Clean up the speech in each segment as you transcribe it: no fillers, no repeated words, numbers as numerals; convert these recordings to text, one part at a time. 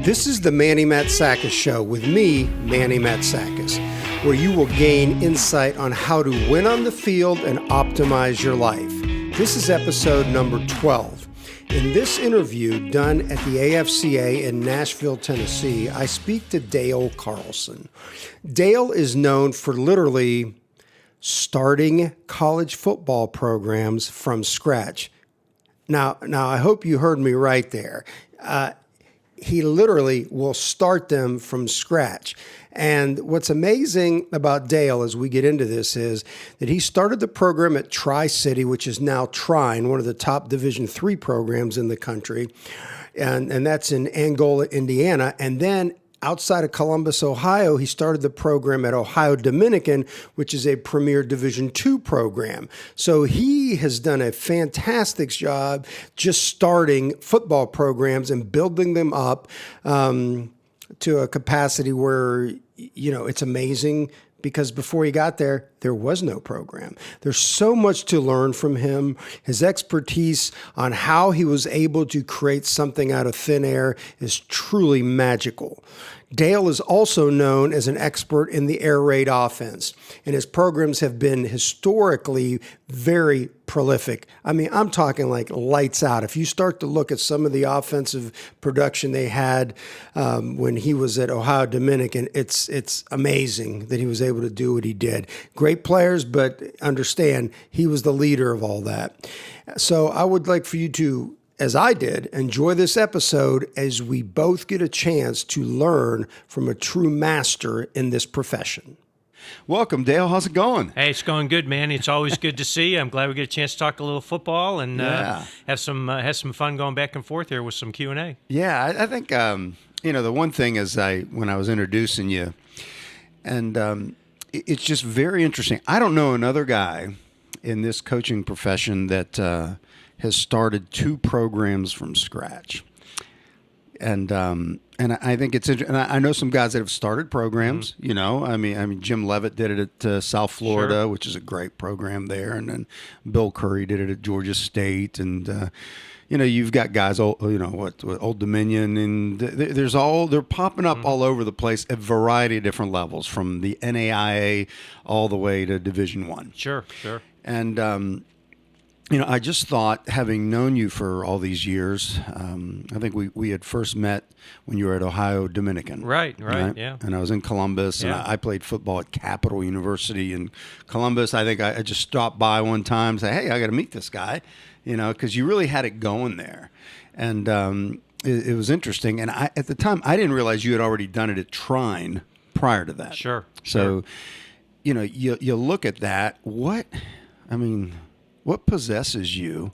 This is the Manny Matsakis Show with me, Manny Matsakis, where you will gain insight on how to win on the field and optimize your life. This is episode number 12. In this interview done at the AFCA in Nashville, Tennessee, I speak to Dale Carlson. Dale is known for literally starting college football programs from scratch. Now, I hope you heard me right there. He literally will start them from scratch. And what's amazing about Dale as we get into this is that he started the program at Tri-City, which is now Trine, one of the top Division III programs in the country. And that's in Angola, Indiana. And then outside of Columbus, Ohio, he started the program at Ohio Dominican, which is a premier Division II program. So he has done a fantastic job just starting football programs and building them up to a capacity where, you know, it's amazing because before he got there, there was no program. There's so much to learn from him. His expertise on how he was able to create something out of thin air is truly magical. Dale is also known as an expert in the air raid offense, and his programs have been historically very prolific. I mean, I'm talking like lights out. If you start to look at some of the offensive production they had when he was at Ohio Dominican, it's amazing that he was able to do what he did. Great players, but understand he was the leader of all that. So I would like for you to, as I did, enjoy this episode as we both get a chance to learn from a true master in this profession. Welcome, Dale. How's it going? Hey, it's going good, man. It's always good to see you. I'm glad we get a chance to talk a little football and have some fun going back and forth here with some Q&A. Yeah, I think the one thing is when I was introducing you, and it's just very interesting. I don't know another guy in this coaching profession that has started two programs from scratch. And I think it's interesting. And I know some guys that have started programs, mm-hmm. You know, I mean, Jim Levitt did it at South Florida, sure. Which is a great program there. And then Bill Curry did it at Georgia State. And, you've got guys, Old Dominion, and they're popping up mm-hmm. all over the place at a variety of different levels, from the NAIA all the way to Division I. Sure. And, I just thought, having known you for all these years, I think we had first met when you were at Ohio Dominican. Right, yeah. And I was in Columbus, and I played football at Capital University in Columbus. I think I just stopped by one time and said, hey, I got to meet this guy, because you really had it going there. And it was interesting. And at the time, I didn't realize you had already done it at Trine prior to that. Sure. So, you look at that, what possesses you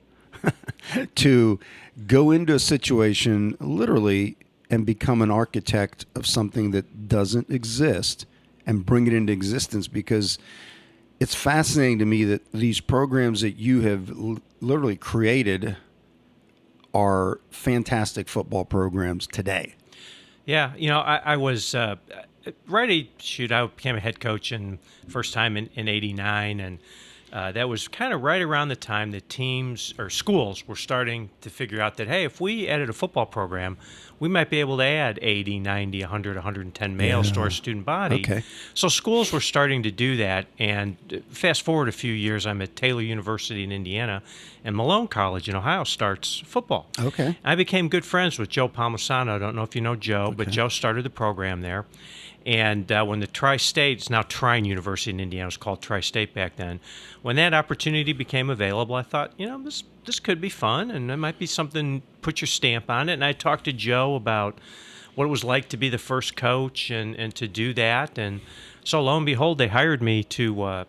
to go into a situation literally and become an architect of something that doesn't exist and bring it into existence? Because it's fascinating to me that these programs that you have literally created are fantastic football programs today. Yeah, I was ready. I became a head coach first time in '89, and that was kind of right around the time that teams or schools were starting to figure out that, hey, if we added a football program, we might be able to add 80, 90, 100, 110 males to our student body. Okay. So schools were starting to do that. And fast forward a few years, I'm at Trine University in Indiana, and Malone College in Ohio starts football. Okay. I became good friends with Joe Palmisano. I don't know if you know Joe, but Joe started the program there. And when the Tri-State, it's now Trine University in Indiana, it was called Tri-State back then, when that opportunity became available, I thought, this could be fun, and it might be something, put your stamp on it. And I talked to Joe about what it was like to be the first coach and to do that. And so lo and behold, they hired me to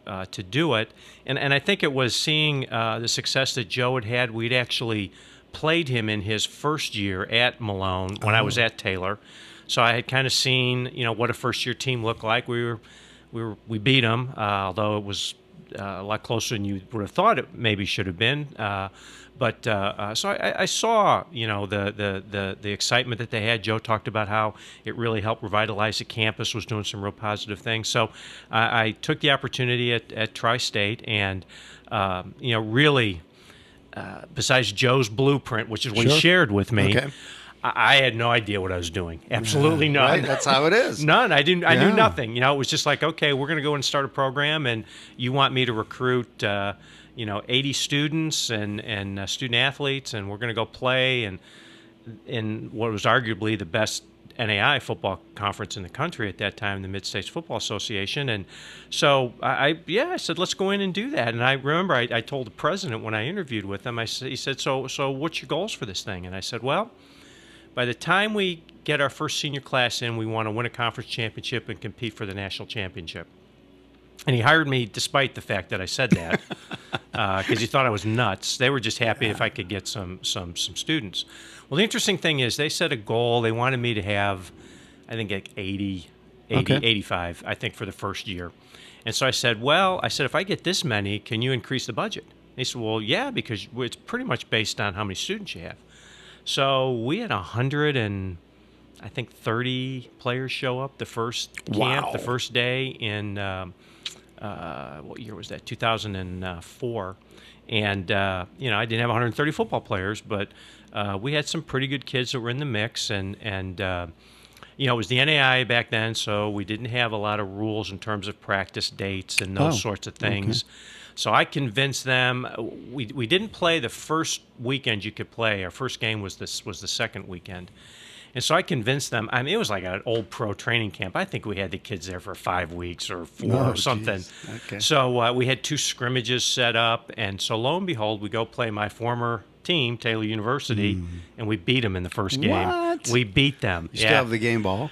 do it. And I think it was seeing the success that Joe had had. We'd actually played him in his first year at Malone when I was at Taylor. So I had kind of seen, what a first-year team looked like. We beat them, although it was a lot closer than you would have thought it maybe should have been. But I saw, the excitement that they had. Joe talked about how it really helped revitalize the campus, was doing some real positive things. So I took the opportunity at Tri-State, and really, besides Joe's blueprint, which is what he shared with me. Okay. I had no idea what I was doing. Absolutely none. Right? That's how it is. None. I didn't. I knew nothing. It was just like, okay, we're going to go and start a program, and you want me to recruit, 80 students and student athletes, and we're going to go play and in what was arguably the best NAI football conference in the country at that time, the Mid-States Football Association. And so I said, let's go in and do that. And I remember I told the president when I interviewed with him, he said, so what's your goals for this thing? And I said, well, by the time we get our first senior class in, we want to win a conference championship and compete for the national championship. And he hired me despite the fact that I said that, because he thought I was nuts. They were just happy if I could get some students. Well, the interesting thing is they set a goal. They wanted me to have, I think, like 85, I think, for the first year. And so I said, if I get this many, can you increase the budget? And he said, well, yeah, because it's pretty much based on how many students you have. So we had 130 players show up the first camp, the first day in, what year was that? 2004. And, I didn't have 130 football players, but we had some pretty good kids that were in the mix. And it was the NAI back then, so we didn't have a lot of rules in terms of practice dates and those sorts of things. Okay. So I convinced them. We didn't play the first weekend you could play. Our first game was the second weekend. And so I convinced them. I mean, it was like an old pro training camp. I think we had the kids there for 5 weeks or 4 or something. Okay. So we had 2 scrimmages set up. And so lo and behold, we go play my former team, Taylor University, and we beat them in the first game. What? We beat them. You still have the game ball?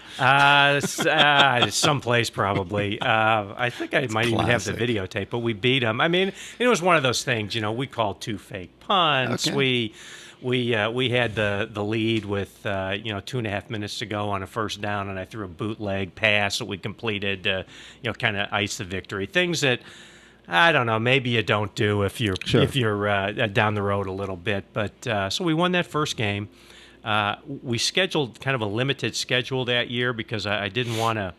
Someplace probably. I think I might even have the videotape, but we beat them. I mean, it was one of those things, we called 2 fake punts. Okay. We had the lead with 2.5 minutes to go on a first down, and I threw a bootleg pass that we completed to kind of ice the victory. Things that I don't know, maybe you don't do if you're down the road a little bit. But so we won that first game. We scheduled kind of a limited schedule that year because I didn't want to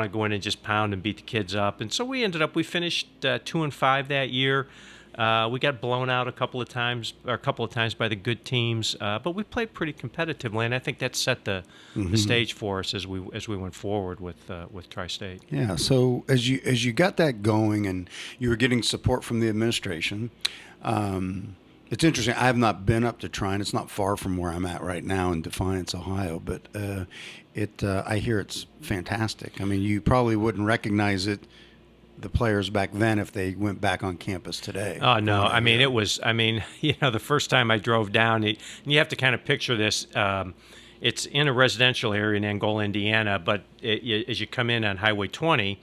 go in and just pound and beat the kids up. And so we finished 2-5 that year. We got blown out a couple of times by the good teams, but we played pretty competitively, and I think that set the stage for us as we went forward with Tri-State. Yeah. So as you got that going, and you were getting support from the administration, it's interesting. I have not been up to Trine. It's not far from where I'm at right now in Defiance, Ohio, but I hear it's fantastic. I mean, you probably wouldn't recognize it, the players back then, if they went back on campus today. Oh, no. I mean, the first time I drove down, and you have to kind of picture this. It's in a residential area in Angola, Indiana, but as you come in on Highway 20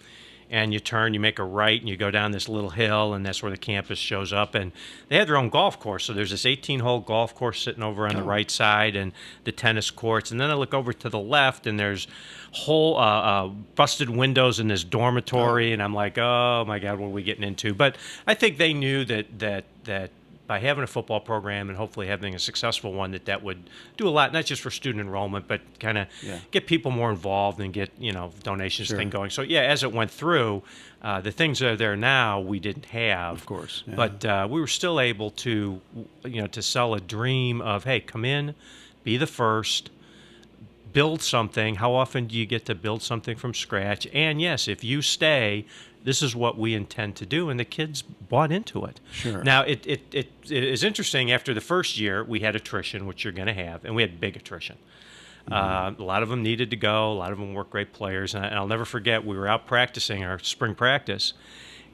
and you turn, you make a right, and you go down this little hill, and that's where the campus shows up. And they had their own golf course. So there's this 18-hole golf course sitting over on the right side, and the tennis courts. And then I look over to the left, and there's whole busted windows in this dormitory, and I'm like, oh my God, what are we getting into? But I think they knew that by having a football program and hopefully having a successful one, that would do a lot, not just for student enrollment, but kind of get people more involved and get donations thing going. So as it went through, the things that are there now we didn't have, of course, but we were still able to to sell a dream of, hey, come in, be the first. Build something. How often do you get to build something from scratch? And yes, if you stay, this is what we intend to do. And the kids bought into it. Sure. Now, it is interesting. After the first year, we had attrition, which you're going to have, and we had big attrition. A lot of them needed to go. A lot of them weren't great players. And I'll never forget, we were out practicing our spring practice,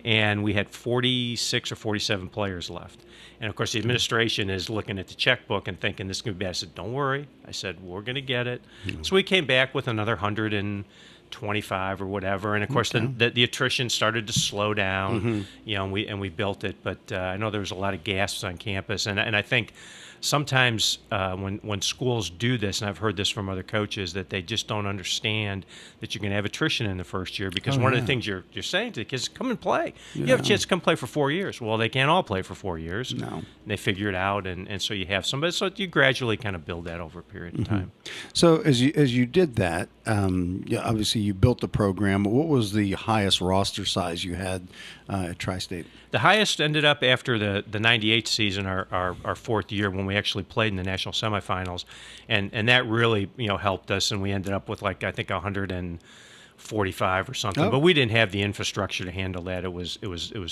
and we had 46 or 47 players left. And, of course, the administration is looking at the checkbook and thinking this is going to be bad. I said, don't worry. I said, we're going to get it. So we came back with another 125 or whatever. And, of course, then the attrition started to slow down, and we built it. But I know there was a lot of gasps on campus. And I think sometimes when schools do this, and I've heard this from other coaches, that they just don't understand that you're going to have attrition in the first year, because one of the things you're saying to the kids, come and play. You have a chance to come play for 4 years. Well, they can't all play for 4 years. No. And they figure it out, and so you have somebody. So you gradually kind of build that over a period of time. So as you did that, obviously you built the program. What was the highest roster size you had at Tri-State? The highest ended up after the 98 season, our fourth year, when we actually played in the national semifinals. And that really, helped us. And we ended up with, I think 145 or something. Oh. But we didn't have the infrastructure to handle that. It was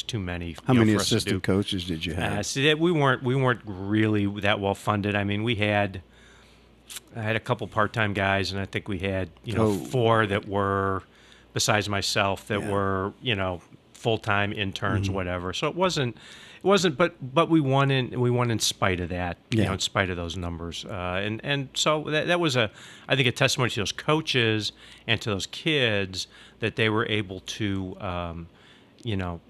too many. How many for us to assistant do. coaches did you have? We weren't really that well funded. I mean, I had a couple part-time guys, and I think we had four that were, besides myself, that were full-time interns, whatever. So it wasn't, but we won in spite of that, in spite of those numbers, and so that was I think a testimony to those coaches and to those kids that they were able to.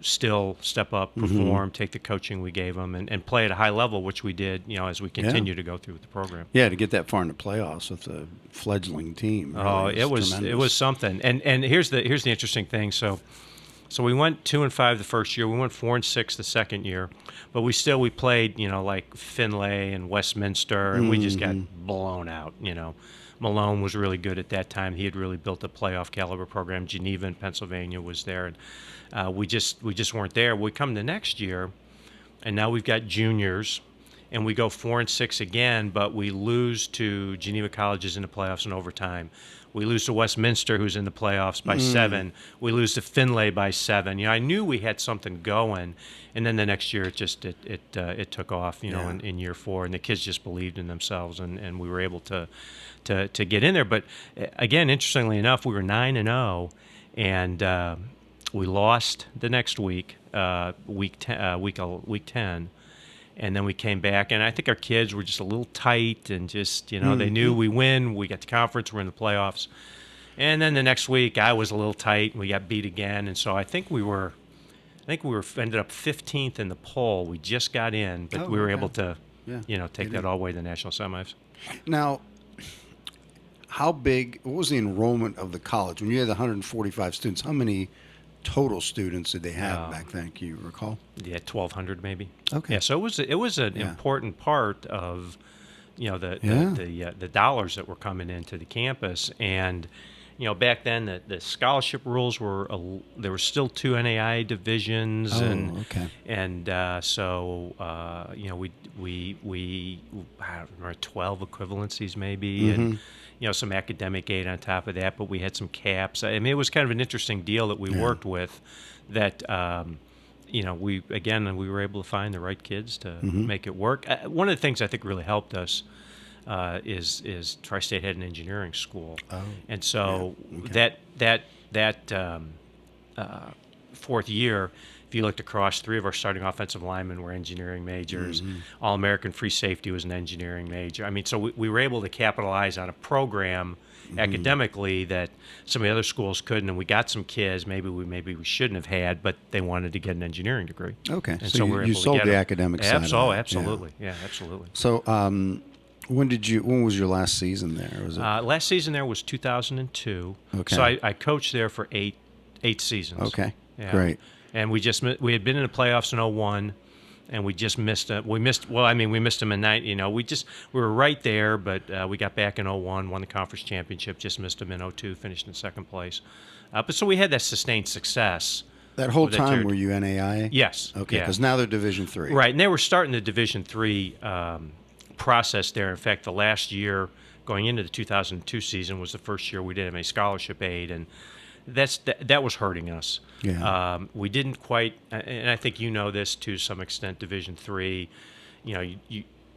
Still step up, perform, take the coaching we gave them, and play at a high level, which we did, as we continue to go through with the program. Yeah, to get that far in the playoffs with a fledgling team. Really it was something. And here's the interesting thing. So we went 2-5 the first year. We went 4-6 the second year, but we played, like Findlay and Westminster, and we just got blown out. Malone was really good at that time. He had really built a playoff caliber program. Geneva in Pennsylvania was there, and we just weren't there. We come the next year, and now we've got juniors, and we go 4-6 again, but we lose to Geneva Colleges in the playoffs in overtime. We lose to Westminster, who's in the playoffs, by 7. We lose to Findlay by 7. I knew we had something going, and then the next year it took off. In year 4, and the kids just believed in themselves, and we were able to get in there. But again, interestingly enough, we were 9-0, and we lost the next week, week 10. And then we came back, and I think our kids were just a little tight, and just, they knew we win, we got the conference, we're in the playoffs. And then the next week, I was a little tight, and we got beat again. And so I think we ended up 15th in the poll. We just got in, but we were able to, take that all the way to the national semis. Now, what was the enrollment of the college? When you had 145 students, how many total students did they have back then? Can you recall? Yeah, 1,200 maybe. Okay. Yeah, so it was an important part of, the dollars that were coming into the campus. And back then the scholarship rules were there were still 2 NAI divisions, we I don't remember 12 equivalencies maybe, and some academic aid on top of that, but we had some caps. I mean, it was kind of an interesting deal that we worked with, that we were able to find the right kids to make it work. One of the things I think really helped us is Tri-State had an engineering school, and so that fourth year, if you looked across, 3 of our starting offensive linemen were engineering majors. All-American free safety was an engineering major. I mean, so we were able to capitalize on a program academically that some of the other schools couldn't, and we got some kids maybe we shouldn't have had, but they wanted to get an engineering degree. Okay, and so we were able you to sold get the them. academic side of that. Absolutely. Yeah, absolutely. So when was your last season there? Was it? Last season there was 2002. Okay. So I coached there for eight seasons. Okay, Yeah. great. And we had been in the playoffs in 2001, and we just missed them. We missed them in 9. We were right there, but we got back in 2001, won the conference championship. Just missed them in 2002, finished in second place. But so we had that sustained success. That whole time were you NAIA? Yes. Okay, because now they're Division III. Right, and they were starting the Division III process there. In fact, the last year going into the 2002 season was the first year we didn't have any scholarship aid, and that was hurting us. Yeah. We didn't quite, and I think this to some extent. Division III,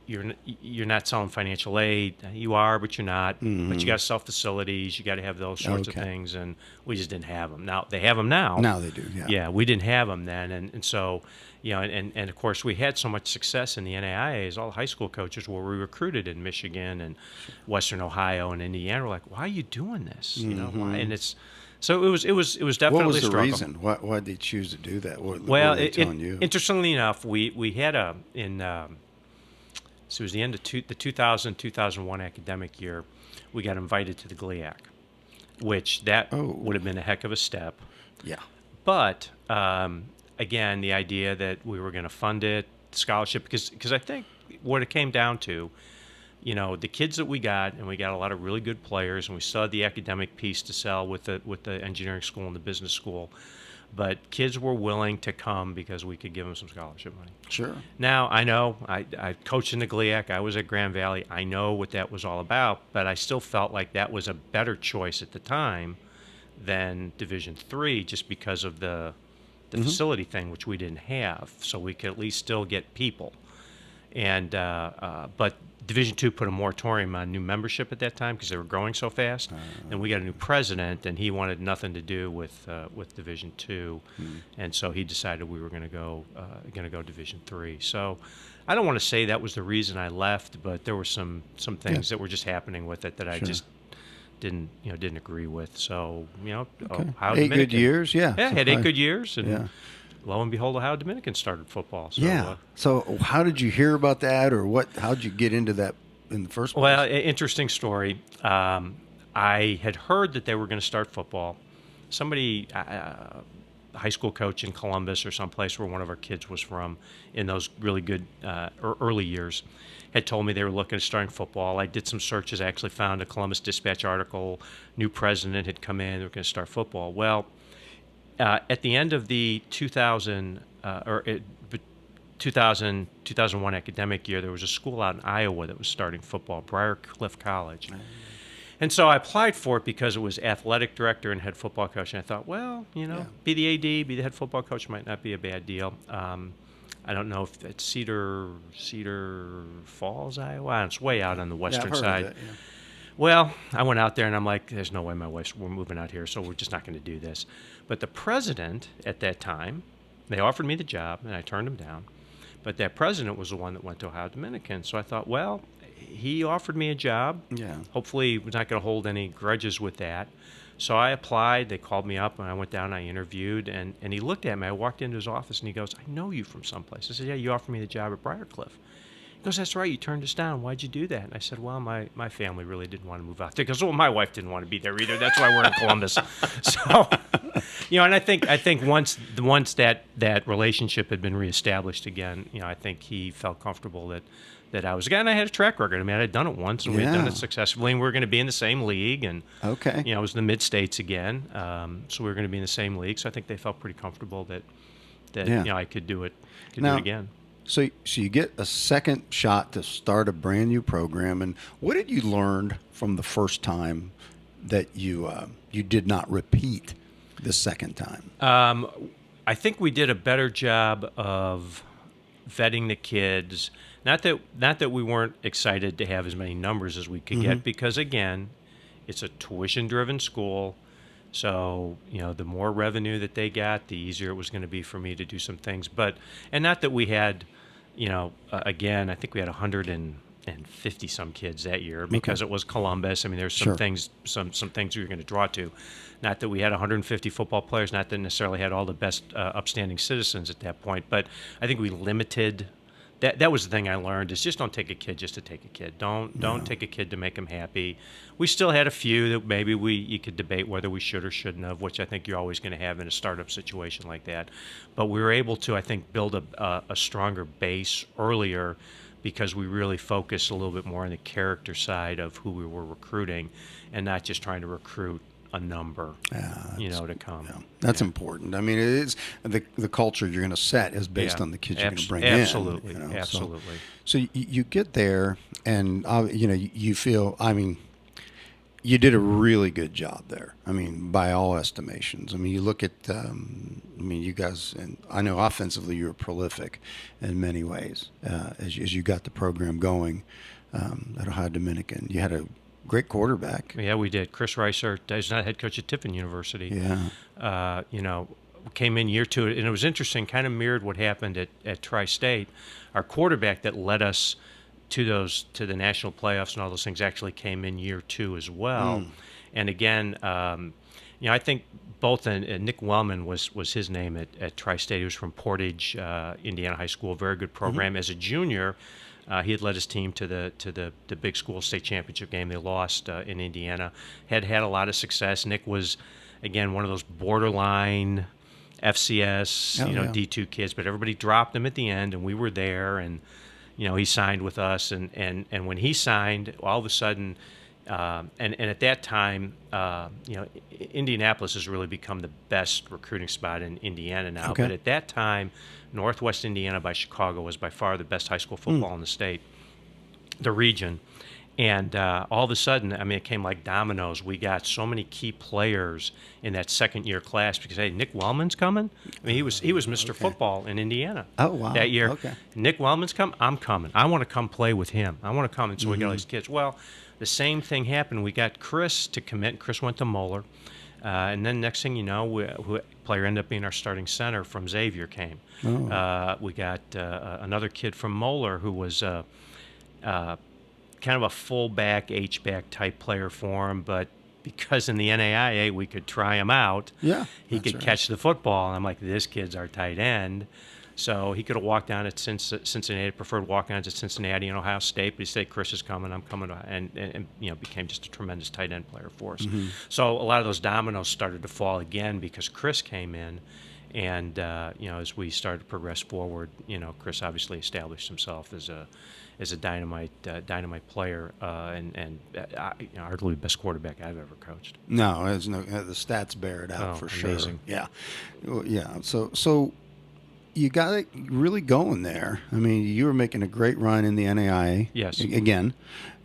you're not selling financial aid. You are, but you're not. But you got to sell facilities. You got to have those sorts of things, and we just didn't have them. Now they have them now. Now they do. Yeah. Yeah, we didn't have them then, and so and of course we had so much success in the NAIAs. All the high school coaches were recruited in Michigan and Western Ohio and Indiana. We're like, why are you doing this? Why? And it's. So it was definitely What was a the struggle. reason? Why did they choose to do that? What Well, were they telling you? Interestingly enough, we had so it was the end of the 2000-2001 academic year. We got invited to the GLIAC, which would have been a heck of a step. Yeah. But again, the idea that we were going to fund it, scholarship, because I think what it came down to, the kids that we got, and we got a lot of really good players, and we still had the academic piece to sell with the engineering school and the business school. But kids were willing to come because we could give them some scholarship money. Sure. Now, I know I coached in the GLIAC. I was at Grand Valley. I know what that was all about, but I still felt like that was a better choice at the time than Division III, just because of the facility thing, which we didn't have. So we could at least still get people. And but Division II put a moratorium on new membership at that time because they were growing so fast. And we got a new president, and he wanted nothing to do with Division II, and so he decided we were going to go Division III. So I don't want to say that was the reason I left, but there were some things that were just happening with it that I just didn't agree with. So Ohio 8 good Dominican, years, I had 8 good years, and lo and behold, Ohio Dominican started football. So, so how did you hear about that, or what? How did you get into that in the first place? Well, interesting story. I had heard that they were going to start football. Somebody, a high school coach in Columbus or someplace where one of our kids was from in those really good early years, had told me they were looking at starting football. I did some searches. I actually found a Columbus Dispatch article. New president had come in. They were going to start football. Well, at the end of the 2001 academic year, there was a school out in Iowa that was starting football, Briarcliff College. And so I applied for it because it was athletic director and head football coach. And I thought, well, be the AD, be the head football coach might not be a bad deal. I don't know if it's Cedar Falls, Iowa. It's way out on the western side. Of it, yeah. Well, I went out there and I'm like, there's no way we're moving out here, so we're just not going to do this. But the president at that time, they offered me the job, and I turned him down. But that president was the one that went to Ohio Dominican. So I thought, well, he offered me a job. Yeah. Hopefully he was not going to hold any grudges with that. So I applied. They called me up, and I went down, I interviewed, and he looked at me. I walked into his office, and he goes, I know you from someplace. I said, yeah, you offered me the job at Briarcliff. He goes, that's right, you turned us down. Why'd you do that? And I said, well, my family really didn't want to move out there. Because, well, my wife didn't want to be there either. That's why we're in Columbus. So, and I think once that relationship had been reestablished again, I think he felt comfortable that I was, again, I had a track record. I mean, I had done it once, and we had done it successfully, and we were going to be in the same league. And, it was the mid-states again. So we were going to be in the same league. So I think they felt pretty comfortable that I could do it again. So you get a second shot to start a brand new program, and what did you learn from the first time that you did not repeat the second time? I think we did a better job of vetting the kids. Not that we weren't excited to have as many numbers as we could get, because again, it's a tuition-driven school. So, the more revenue that they got, the easier it was going to be for me to do some things. And not that we had, again, I think we had 150 some kids that year because it was Columbus. I mean, there's some things, some things we were going to draw to. Not that we had 150 football players, not that necessarily had all the best upstanding citizens at that point, but I think we limited. That was the thing I learned, is just don't take a kid just to take a kid. Don't take a kid to make him happy. We still had a few that maybe you could debate whether we should or shouldn't have, which I think you're always going to have in a startup situation like that. But we were able to, I think, build a stronger base earlier because we really focused a little bit more on the character side of who we were recruiting and not just trying to recruit a number, to come. Yeah. That's important. I mean, it is the culture you're going to set is based on the kids you're going to bring absolutely. in. Absolutely. So you get there, and you feel. I mean, you did a really good job there. I mean, by all estimations. I mean, you look at. You guys, and I know offensively you were prolific in many ways as you got the program going at Ohio Dominican. You had a great quarterback. Yeah, we did. Chris Reiser, he's not head coach at Trine University. Yeah. Came in year 2, and it was interesting, kind of mirrored what happened at Tri-State. Our quarterback that led us to the national playoffs and all those things actually came in year 2 as well. And again, I think both, and Nick Wellman was his name at Tri-State. He was from Portage, Indiana High School, very good program. As a junior, he had led his team to the big school state championship game. They lost in Indiana. Had a lot of success. Nick was, again, one of those borderline FCS, D2 kids, but everybody dropped him at the end, and we were there. And he signed with us, and when he signed, all of a sudden, and at that time, Indianapolis has really become the best recruiting spot in Indiana now. Okay. But at that time, Northwest Indiana by Chicago was by far the best high school football in the state, the region. And all of a sudden, it came like dominoes. We got so many key players in that second-year class because, hey, Nick Wellman's coming. He was Mr. Football in Indiana. Oh, wow. That year. Okay. Nick Wellman's coming. I'm coming. I want to come play with him. I want to come. And so we got all these kids. Well, the same thing happened. We got Chris to commit. Chris went to Moeller. And then next thing you know, player ended up being our starting center from Xavier came. Oh. We got another kid from Moeller who was kind of a fullback, H-back type player for him, but because in the NAIA we could try him out, he could catch the football. And I'm like, this kid's our tight end. So he could have walked down at Cincinnati, preferred walk-ons at Cincinnati and Ohio State, but he said, Chris is coming, I'm coming, and became just a tremendous tight end player for us. So a lot of those dominoes started to fall again because Chris came in, and as we started to progress forward, Chris obviously established himself as a dynamite player, and arguably the best quarterback I've ever coached. No, the stats bear it out for sure. Amazing. Yeah, yeah. So you got it really going there. You were making a great run in the NAIA. Yes. Again,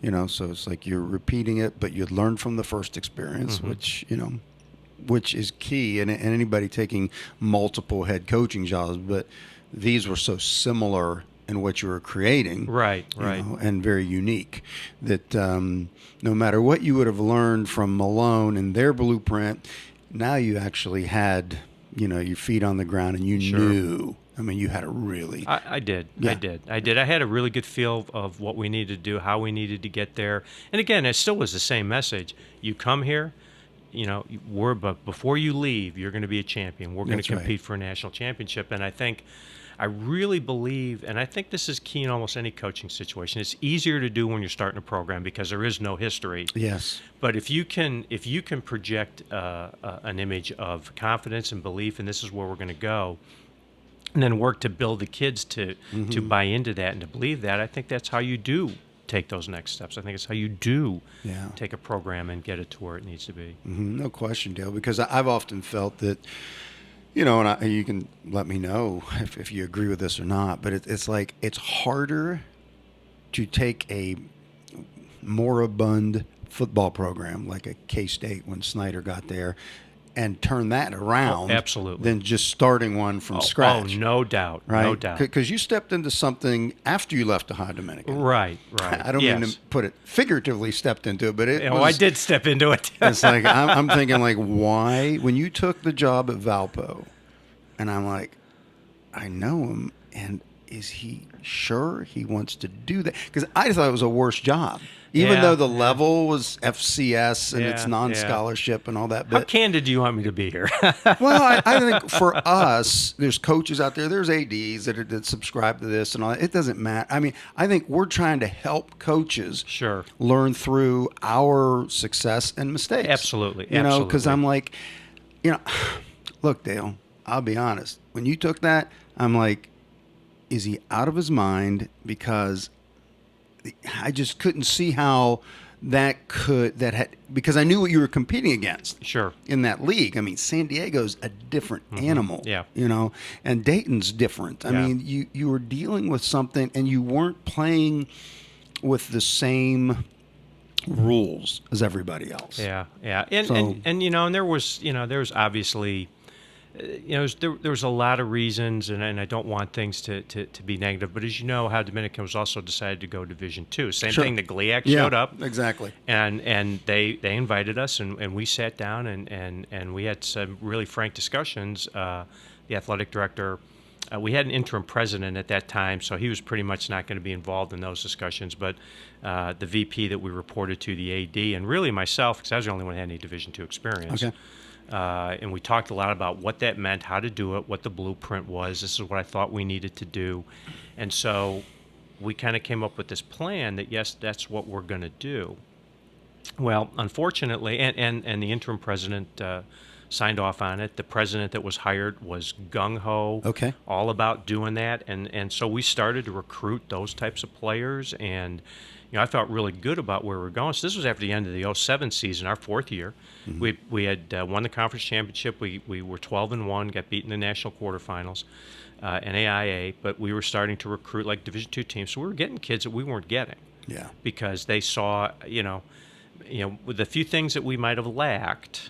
so it's like you're repeating it, but you'd learned from the first experience, which is key. And anybody taking multiple head coaching jobs, but these were so similar in what you were creating, right, and very unique, that no matter what you would have learned from Malone and their blueprint, now you actually had, your feet on the ground, and you knew. You had a really... I did. I had a really good feel of what we needed to do, how we needed to get there. And again, it still was the same message. You come here, but before you leave, you're going to be a champion. We're going to compete for a national championship. And I really believe, and I think this is key in almost any coaching situation, it's easier to do when you're starting a program because there is no history. Yes. But if you can project an image of confidence and belief, and this is where we're going to go, and then work to build the kids to buy into that and to believe that, I think that's how you do take those next steps. I think it's how you do take a program and get it to where it needs to be. No question, Dale, because I've often felt that, and you can let me know if you agree with this or not, but it's like it's harder to take a moribund football program like a K-State when Snyder got there and turn that around absolutely, than just starting one from scratch. Oh, no doubt. Right? No doubt. Because you stepped into something after you left Ohio Dominican. Right. I don't mean to put it figuratively stepped into it, but I did step into it. It's like, I'm thinking, like, why? When you took the job at Valpo, and I'm like, I know him, and is he sure he wants to do that? Because I thought it was a worse job. Even though the level was FCS and it's non-scholarship and all that. How candid do you want me to be here? Well, I think for us, there's coaches out there, there's ADs that subscribe to this and all that. It doesn't matter. I think we're trying to help coaches learn through our success and mistakes. Absolutely. Because I'm like, look, Dale, I'll be honest. When you took that, I'm like, is he out of his mind? Because I just couldn't see how because I knew what you were competing against. Sure. In that league. San Diego's a different animal. Yeah. And Dayton's different. You were dealing with something, and you weren't playing with the same rules as everybody else. Yeah. And there was obviously there was a lot of reasons, and I don't want things to be negative, but as you know, Ohio Dominican was also decided to go Division II. Same thing, the GLIAC showed up. Exactly. And they invited us, and we sat down, and we had some really frank discussions. The athletic director, we had an interim president at that time, so he was pretty much not going to be involved in those discussions, but the VP that we reported to, the AD, and really myself, because I was the only one who had any Division II experience. Okay. And we talked a lot about what that meant, how to do it, what the blueprint was. This is what I thought we needed to do. And so we kind of came up with this plan that, yes, that's what we're going to do. Well, unfortunately, and the interim president signed off on it. The president that was hired was gung-ho, Okay. all about doing that. And so we started to recruit those types of players. And, I felt really good about where we were going. So this was after the end of the 2007 season, our fourth year. Mm-hmm. We had won the conference championship. We were 12-1, got beat in the national quarterfinals, NAIA, but we were starting to recruit like Division II teams. So we were getting kids that we weren't getting. Yeah. Because they saw, with the few things that we might have lacked,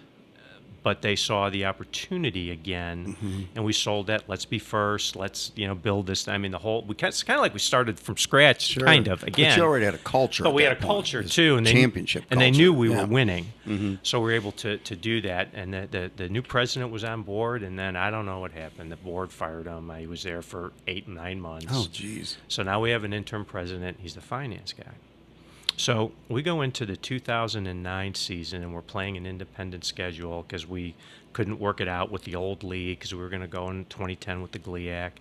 but they saw the opportunity again, and we sold that. Let's be first. Let's build this. I mean, it's kind of like we started from scratch, kind of again. But you already had a culture. But we had a culture too, and championship, and they knew we were winning, so we were able to do that. And the new president was on board, and then I don't know what happened. The board fired him. He was there for 8-9 months. Oh, geez. So now we have an interim president. He's the finance guy. So we go into the 2009 season, and we're playing an independent schedule because we couldn't work it out with the old league because we were going to go in 2010 with the GLIAC.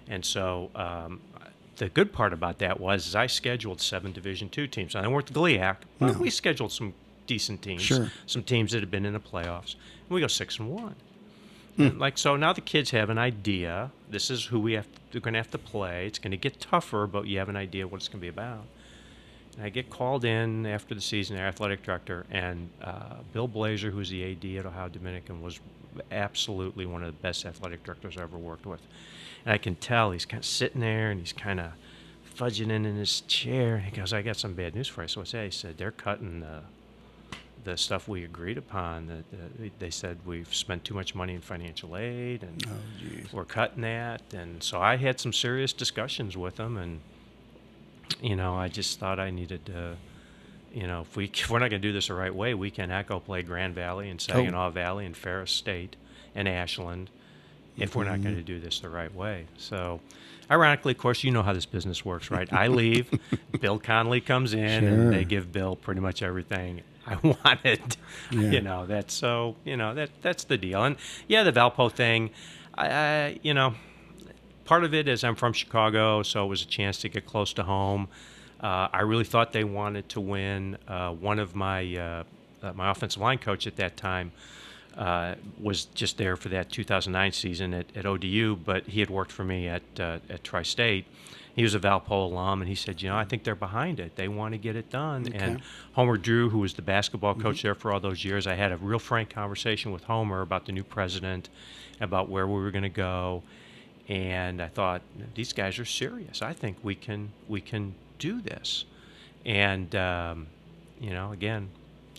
And so the good part about that was I scheduled 7 Division II teams. Now, they weren't the GLIAC, but we scheduled some decent teams, some teams that had been in the playoffs. And we go 6-1. And so now the kids have an idea. This is who we're going to have to play. It's going to get tougher, but you have an idea what it's going to be about. And I get called in after the season, our athletic director, and Bill Blazer, who's the AD at Ohio Dominican, was absolutely one of the best athletic directors I ever worked with. And I can tell he's kind of sitting there, and he's kind of fudging in his chair. And he goes, "I got some bad news for you." So I said, he said, "They're cutting the stuff we agreed upon. They said we've spent too much money in financial aid, and we're cutting that." And so I had some serious discussions with him, and I just thought I needed to, if we're not going to do this the right way, we cannot go play Grand Valley and Saginaw Valley and Ferris State and Ashland if we're not going to do this the right way. So, ironically, of course, you know how this business works, right? I leave, Bill Connolly comes in, and they give Bill pretty much everything I wanted. That's the deal. And the Valpo thing, part of it is I'm from Chicago, so it was a chance to get close to home. I really thought they wanted to win. One of my offensive line coach at that time was just there for that 2009 season at ODU, but he had worked for me at Tri-State. He was a Valpo alum, and he said, I think they're behind it. They want to get it done. Okay. And Homer Drew, who was the basketball coach there for all those years, I had a real frank conversation with Homer about the new president, about where we were going to go. And I thought, these guys are serious. I think we can do this. And again,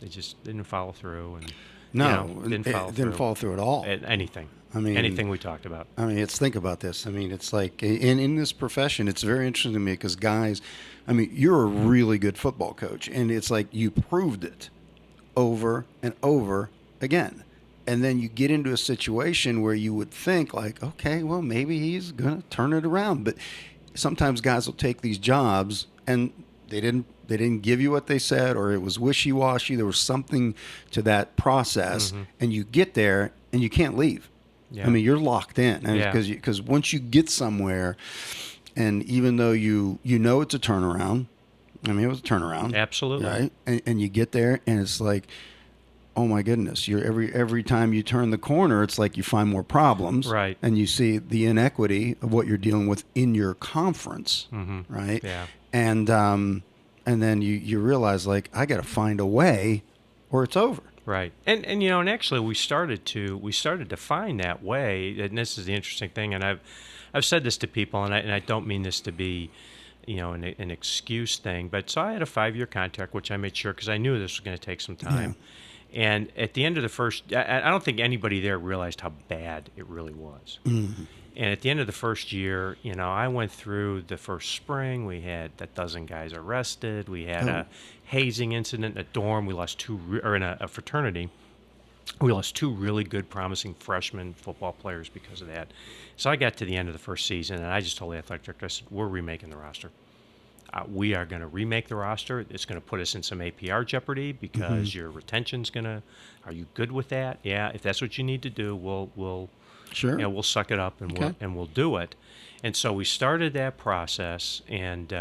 they just didn't follow through. And didn't follow through at all. Anything. Anything we talked about. Think about this. It's like in this profession, it's very interesting to me because guys, you're a really good football coach, and it's like you proved it over and over again. And then you get into a situation where you would think like, okay, well, maybe he's going to turn it around. But sometimes guys will take these jobs and they didn't give you what they said, or it was wishy-washy. There was something to that process, and you get there and you can't leave. Yeah. You're locked in because once you get somewhere, and even though you know it's a turnaround, it was a turnaround. Absolutely. Right? And you get there and it's like, oh my goodness, you're every time you turn the corner, it's like you find more problems. Right. And you see the inequity of what you're dealing with in your conference. Right. Yeah. And then you realize, like, I got to find a way or it's over. Right. And actually we started to find that way. And this is the interesting thing. And I've said this to people, and I don't mean this to be, an excuse thing. But so I had a 5-year contract, which I made sure because I knew this was going to take some time. Yeah. And at the end of the first, I don't think anybody there realized how bad it really was. Mm-hmm. And at the end of the first year, I went through the first spring. We had a dozen guys arrested. We had a hazing incident in a dorm. We lost in a fraternity. We lost 2 really good, promising freshman football players because of that. So I got to the end of the first season, and I just told the athletic director, I said, we're remaking the roster. We are going to remake the roster. It's going to put us in some APR jeopardy because your retention's going to. Are you good with that? Yeah. If that's what you need to do, we'll we'll suck it up and we'll do it. And so we started that process, and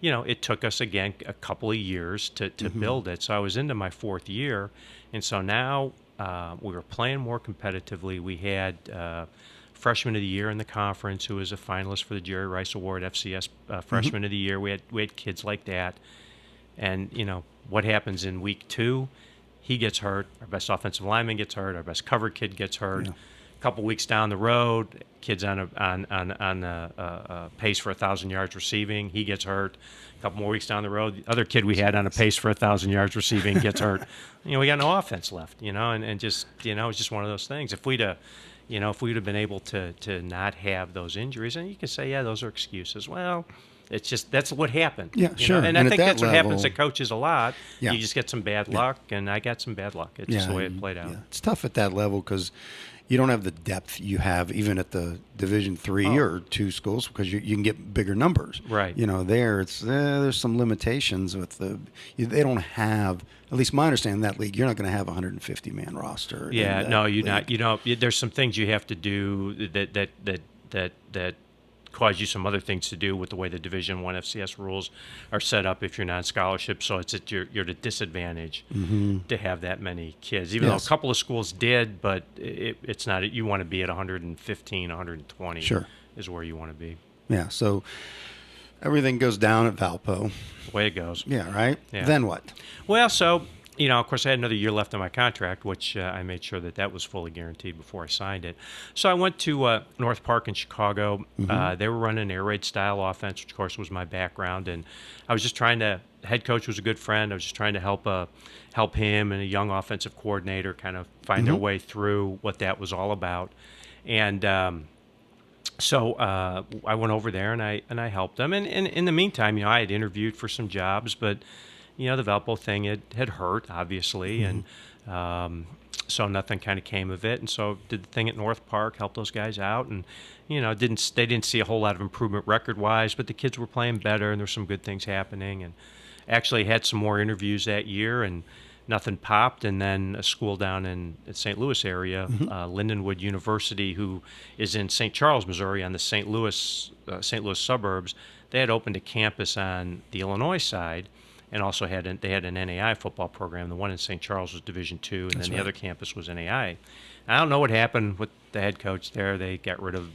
it took us again a couple of years to build it. So I was into my 4th year, and so now we were playing more competitively. We had Freshman of the Year in the conference, who was a finalist for the Jerry Rice Award, FCS Freshman of the Year. We had kids like that. And, what happens in week 2? He gets hurt. Our best offensive lineman gets hurt. Our best cover kid gets hurt. Yeah. A couple weeks down the road, kid's on a pace for 1,000 yards receiving. He gets hurt. A couple more weeks down the road, the other kid we had on a pace for 1,000 yards receiving gets hurt. We got no offense left. And just it's just one of those things. If we'd have been able to not have those injuries, and you can say, yeah, those are excuses. Well, it's just that's what happened. Yeah, sure. And I think that's what happens to coaches a lot. Yeah. You just get some bad luck, and I got some bad luck. It's just the way it played out. Yeah. It's tough at that level because you don't have the depth you have even at the Division III or II schools because you can get bigger numbers. Right. There's some limitations with they don't have, at least my understanding of that league, you're not going to have a 150-man roster. Yeah, no, you're not. There's some things you have to do that cause you some other things to do with the way the Division I FCS rules are set up if you're non-scholarship. So you're at a disadvantage to have that many kids, even though a couple of schools did, but it's not. You want to be at 115, 120 is where you want to be. Yeah, so everything goes down at Valpo. The way it goes. Yeah, right? Yeah. Then what? Well, so... of course, I had another year left on my contract, which I made sure that was fully guaranteed before I signed it. So I went to North Park in Chicago. They were running an air raid style offense, which, of course, was my background. And I was just trying to – the head coach was a good friend. I was just trying to help him and a young offensive coordinator kind of find their way through what that was all about. And so I went over there, and I helped them. And in the meantime, I had interviewed for some jobs, but – the Valpo thing had hurt, obviously, and so nothing kind of came of it. And so did the thing at North Park, helped those guys out, and they didn't see a whole lot of improvement record-wise, but the kids were playing better, and there were some good things happening. And actually had some more interviews that year, and nothing popped. And then a school down in the St. Louis area, Lindenwood University, who is in St. Charles, Missouri, on the St. Louis suburbs, they had opened a campus on the Illinois side. And also they had an NAI football program. The one in St. Charles was Division II, and then the other campus was NAI. I don't know what happened with the head coach there. They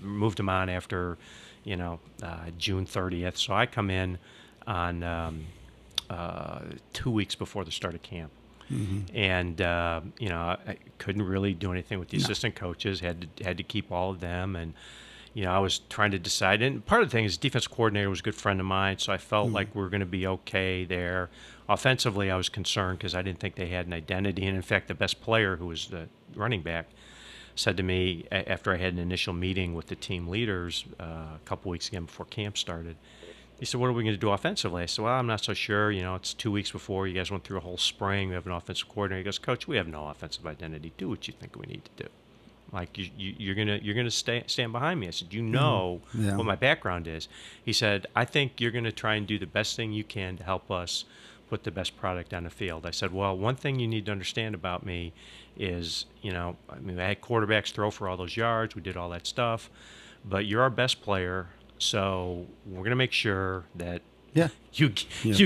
moved him on after, June 30th. So I come in on 2 weeks before the start of camp. And I couldn't really do anything with the assistant coaches. Had to keep all of them, and I was trying to decide. And part of the thing is, defense coordinator was a good friend of mine, so I felt like we were going to be okay there. Offensively, I was concerned because I didn't think they had an identity. And in fact, the best player, who was the running back, said to me after I had an initial meeting with the team leaders a couple weeks again before camp started. He said, "What are we going to do offensively?" I said, "Well, I'm not so sure. It's 2 weeks before. You guys went through a whole spring. We have an offensive coordinator." He goes, "Coach, we have no offensive identity. Do what you think we need to do. Like you're gonna stand behind me." I said, what my background is. He said, "I think you're gonna try and do the best thing you can to help us put the best product on the field." I said, "Well, one thing you need to understand about me is, I had quarterbacks throw for all those yards. We did all that stuff, but you're our best player, so we're gonna make sure that you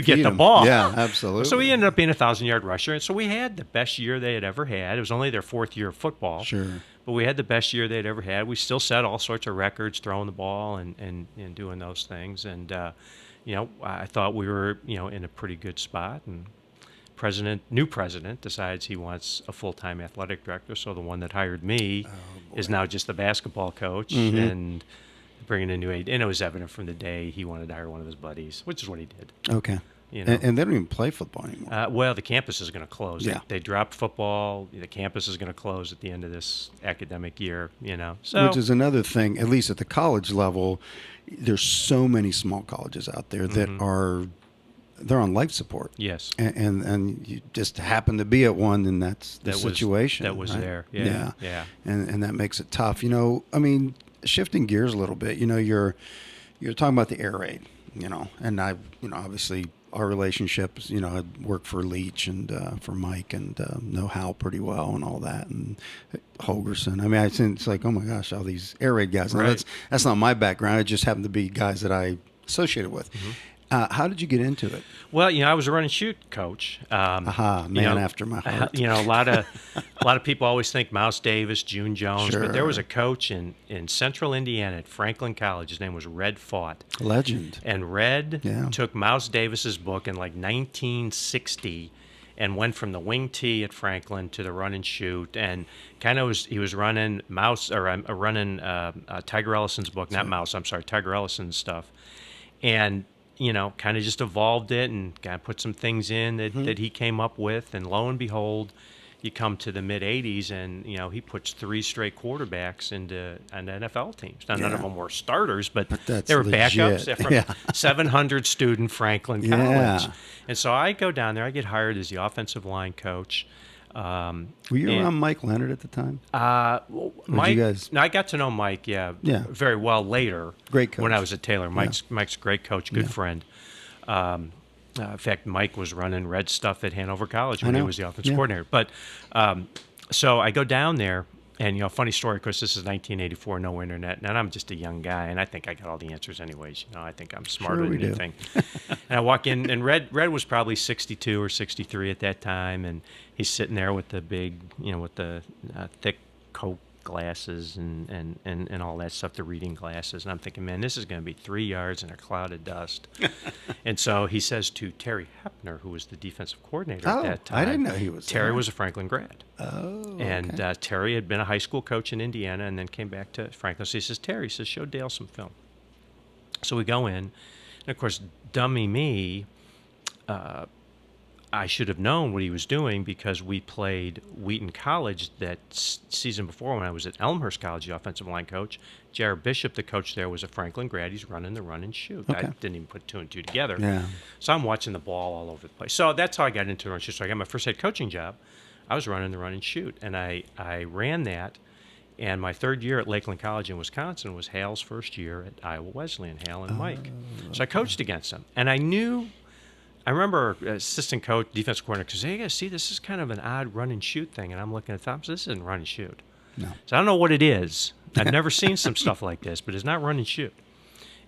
get the ball." Yeah, absolutely. So he ended up being a 1,000-yard rusher, and so we had the best year they had ever had. It was only their 4th year of football. Sure. But we had the best year they'd ever had. We still set all sorts of records throwing the ball and doing those things. And, I thought we were, in a pretty good spot. And new president decides he wants a full-time athletic director. So the one that hired me is now just the basketball coach and bringing a new aide. And it was evident from the day he wanted to hire one of his buddies, which is what he did. Okay. And they don't even play football anymore. Well, the campus is going to close. Yeah. They dropped football. The campus is going to close at the end of this academic year, So, which is another thing, at least at the college level, there's so many small colleges out there that they're on life support. Yes. And you just happen to be at one, and that's the situation. That was right? there. Yeah. And that makes it tough. Shifting gears a little bit, you're talking about the air raid, and I, obviously our relationships, I'd worked for Leach and for Mike and know Hal pretty well and all that, and Holgerson. I mean, it's like, oh my gosh, all these air raid guys. Now, that's not my background. It just happened to be guys that I associated with. How did you get into it? Well, I was a run and shoot coach. After my heart. A lot of people always think Mouse Davis, June Jones, Sure. but there was a coach in Central Indiana at Franklin College. His name was Red Faught. Legend. And Red Yeah. took Mouse Davis's book in like 1960 and went from the wing tee at Franklin to the run and shoot, and he was running Tiger Ellison's book, Tiger Ellison's stuff, and kind of just evolved it and kind of put some things in that he came up with, and lo and behold, you come to the mid '80s, and he puts 3 straight quarterbacks into NFL teams. Now, none of them were starters, but that's they were legit. backups. They're from 700 student Franklin College, Yeah. and so I go down there. I get hired as the offensive line coach. Were you around Mike Leonard at the time? Mike, you guys- I got to know Mike, very well later. Great coach. When I was at Taylor. Mike's a great coach, good friend. In fact, Mike was running Red stuff at Hanover College when he was the offensive coordinator. But so I go down there, and funny story, of course, this is 1984, no internet, and I'm just a young guy, and I think I got all the answers anyways. I think I'm smarter than anything. And I walk in, and Red was probably 62 or 63 at that time, and he's sitting there with the big, with the thick coat glasses and all that stuff, the reading glasses. And I'm thinking, man, this is going to be 3 yards in a cloud of dust. And so he says to Terry Hepner, who was the defensive coordinator at that time. I didn't know he was Terry there. was a Franklin grad. Oh, And Terry had been a high school coach in Indiana and then came back to Franklin. So he says, Terry, show Dale some film. So we go in. And, of course, dummy me, I should have known what he was doing because we played Wheaton College that season before when I was at Elmhurst College, the offensive line coach. Jared Bishop, the coach there, was a Franklin grad. He's running the run and shoot. Okay. I didn't even put 2 and 2 together. Yeah. So I'm watching the ball all over the place. So that's how I got into the run and shoot. So I got my first head coaching job. I was running the run and shoot, and I ran that. And my 3rd year at Lakeland College in Wisconsin was Hal's first year at Iowa Wesleyan, Hal and Mike. So I coached against them. And I remember assistant coach, defensive coordinator, because, hey, you guys see, this is kind of an odd run and shoot thing. And I'm looking at Thompson, this isn't run and shoot. No. So I don't know what it is. I've never seen some stuff like this, but it's not run and shoot.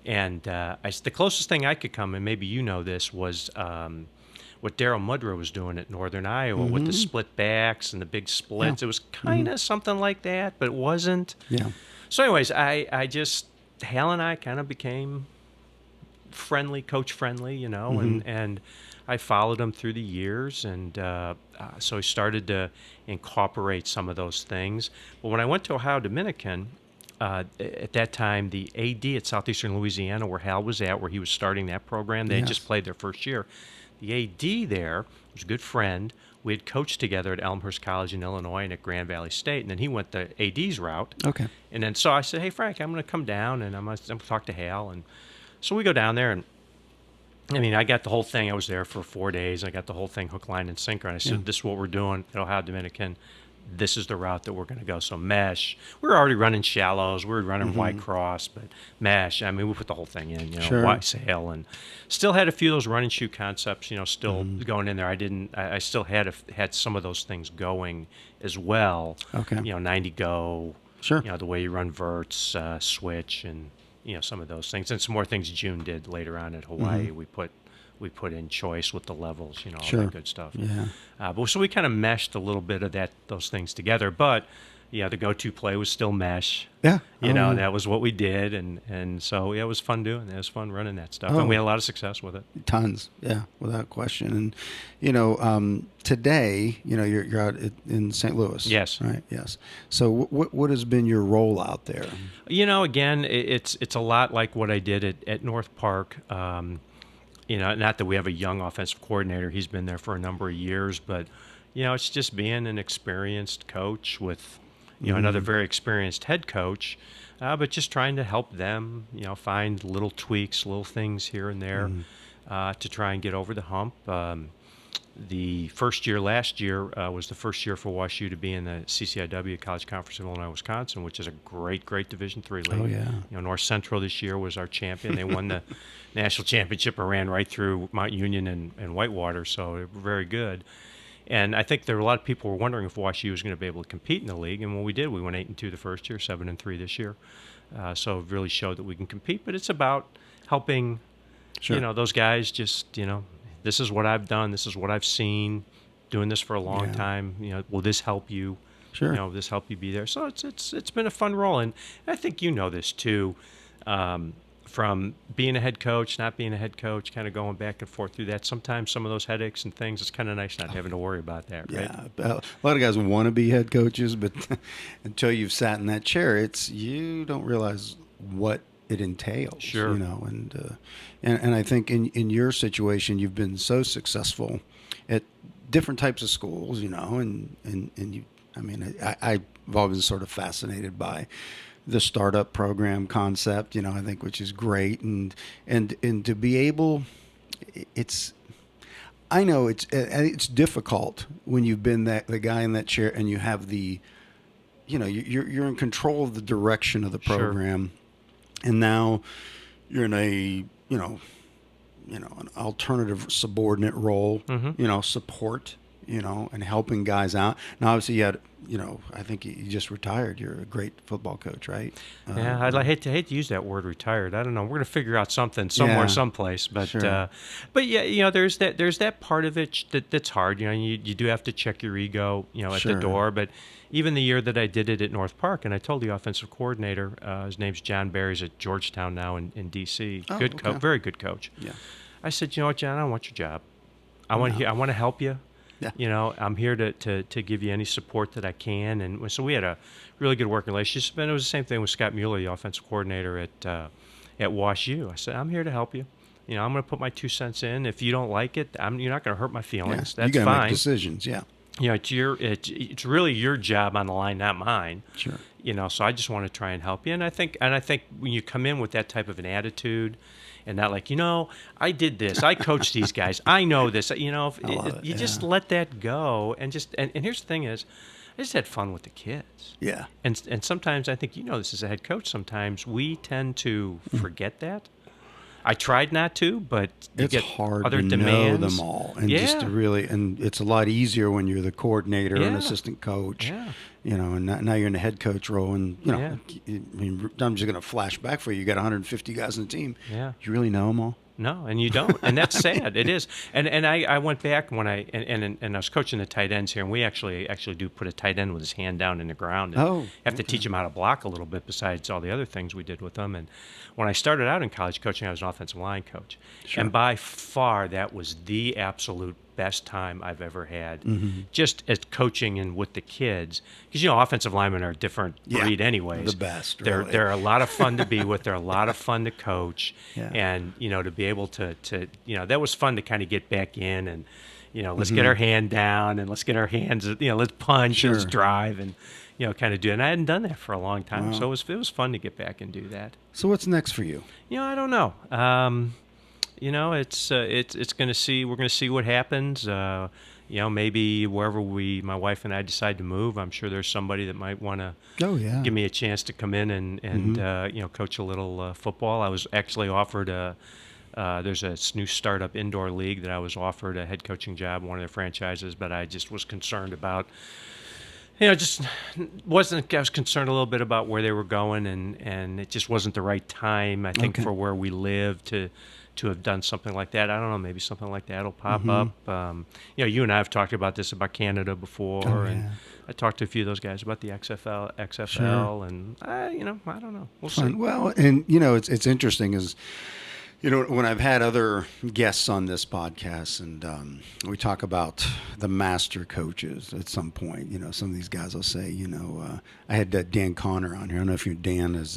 And the closest thing I could come, and maybe you know this, was what Darryl Mudrow was doing at Northern Iowa with the split backs and the big splits. Yeah. It was kind of something like that, but it wasn't. Yeah. So anyways, Hal and I kind of became coach friendly, and I followed him through the years, and so I started to incorporate some of those things. But when I went to Ohio Dominican, at that time, the AD at Southeastern Louisiana, where Hal was at, where he was starting that program, they had just played their first year. The AD there was a good friend. We had coached together at Elmhurst College in Illinois and at Grand Valley State, and then he went the AD's route. Okay. And then so I said, hey, Frank, I'm going to come down, and I'm going to talk to Hal. And so we go down there, and I got the whole thing. I was there for 4 days. I got the whole thing hook, line, and sinker. And I said, this is what we're doing at Ohio Dominican. This is the route that we're going to go. So mesh. We were already running shallows. We were running white cross, but mesh. We put the whole thing in, white sail, and still had a few of those run and shoot concepts, still going in there. I still had some of those things going as well. Okay. 90 go. Sure. The way you run verts, switch, and some of those things, and some more things June did later on at Hawaii. We put in choice with the levels, all that good stuff. Yeah. But so we kind of meshed a little bit of those things together. But the go-to play was still mesh. Yeah. And that was what we did, and so it was fun doing. It was fun running that stuff, and we had a lot of success with it. Tons, yeah, without question. And today, you're out in St. Louis. Yes. Right. Yes. So what has been your role out there? Again, it's a lot like what I did at North Park. Not that we have a young offensive coordinator. He's been there for a number of years, but it's just being an experienced coach with another very experienced head coach, but just trying to help them, find little tweaks, little things here and there to try and get over the hump. The first year last year was the first year for WashU to be in the CCIW, College Conference of Illinois, Wisconsin, which is a great Division III league. Oh, yeah. North Central this year was our champion. They won the national championship and ran right through Mount Union and Whitewater, so they were very good. And I think there were a lot of people were wondering if WashU was going to be able to compete in the league, and when we did, we went 8-2 the first year, 7-3 this year. So it really showed that we can compete, but it's about helping Sure. those guys just, this is what I've done. This is what I've seen. Doing this for a long time. Will this help you? Sure. Will this help you be there? So it's been a fun role, and I think this too. From being a head coach, not being a head coach, kind of going back and forth through that. Sometimes some of those headaches and things, it's kind of nice not having to worry about that, right? Yeah, a lot of guys want to be head coaches, but until you've sat in that chair, you don't realize what it entails. Sure. And I think in your situation, you've been so successful at different types of schools, and you. I mean, I've always been sort of fascinated by the startup program concept, I think, which is great. And to be able, I know it's difficult when you've been the guy in that chair and you have you're in control of the direction of the program. Sure. And now you're in an alternative subordinate role, support, and helping guys out. Now, obviously, you had, I think you just retired. You're a great football coach, right? Yeah, I'd hate to use that word retired. I don't know. We're going to figure out something somewhere, someplace. But sure. But yeah, there's that part of it that's hard. You do have to check your ego, at Sure. the door. But even the year that I did it at North Park, and I told the offensive coordinator, his name's John Barry, he's at Georgetown now in D.C. Oh, good okay. very good coach. Yeah. I said, you know what, John, I don't want your job. I want to help you. Yeah. I'm here to give you any support that I can. And so we had a really good working relationship. And it was the same thing with Scott Mueller, the offensive coordinator at Wash U. I said, I'm here to help you. I'm going to put my 2 cents in. If you don't like it, you're not going to hurt my feelings. Yeah. That's you gotta fine. Make decisions. Yeah. It's really your job on the line, not mine. Sure. So I just want to try and help you. And I think when you come in with that type of an attitude, and not like, I did this, I coached these guys, I know this, you just let that go, and here's the thing is, I just had fun with the kids. Yeah. And sometimes I think, this as a head coach, sometimes we tend to forget that. I tried not to, but you it's get hard other to demands. know them all, and just to really, and it's a lot easier when you're the coordinator and assistant coach, and now you're in the head coach role, and I mean, I'm just going to flash back for you. You got 150 guys on the team. Yeah, you really know them all. No, and you don't, and that's sad. It is, and I went back when I was coaching the tight ends here, and we actually do put a tight end with his hand down in the ground, and have to teach him how to block a little bit besides all the other things we did with them. And when I started out in college coaching, I was an offensive line coach, and by far that was the absolute best time I've ever had, just as coaching and with the kids, because offensive linemen are a different breed, anyways. The best. Really. They're a lot of fun to be with. They're a lot of fun to coach, yeah. And to be able to that was fun to kind of get back in and let's get our hand down and let's get our hands let's punch and let's drive and kind of do it. And I hadn't done that for a long time, so it was fun to get back and do that. So what's next for you? I don't know. It's going to see. We're going to see what happens. Maybe wherever my wife and I decide to move, I'm sure there's somebody that might want to give me a chance to come in and coach a little football. I was actually offered there's a new startup indoor league that I was offered a head coaching job in one of their franchises, but I just was concerned about. I was concerned a little bit about where they were going, and it just wasn't the right time, I think, for where we live to have done something like that. I don't know, maybe something like that will pop up. You and I have talked about this about Canada before, and I talked to a few of those guys about the XFL, Sure. and I don't know. We'll Fun. see. Well, and it's interesting is, when I've had other guests on this podcast, and we talk about the master coaches at some point, some of these guys will say, I had Dan Connor on here. I don't know if Dan is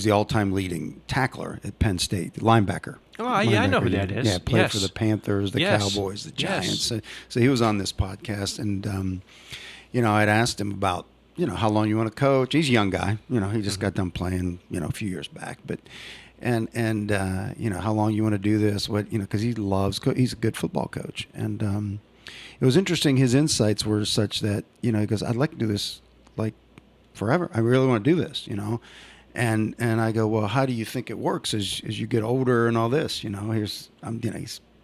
the all-time leading tackler at Penn State, linebacker. Oh, yeah, I know who that is. Yeah, played for the Panthers, the Cowboys, the Giants. Yes. So he was on this podcast, and I'd asked him about how long you want to coach. He's a young guy. He just got done playing a few years back, but. And how long you want to do this? What because he loves. He's a good football coach, and it was interesting. His insights were such that he goes, "I'd like to do this like forever. I really want to do this." And I go, "Well, how do you think it works as you get older and all this?" He's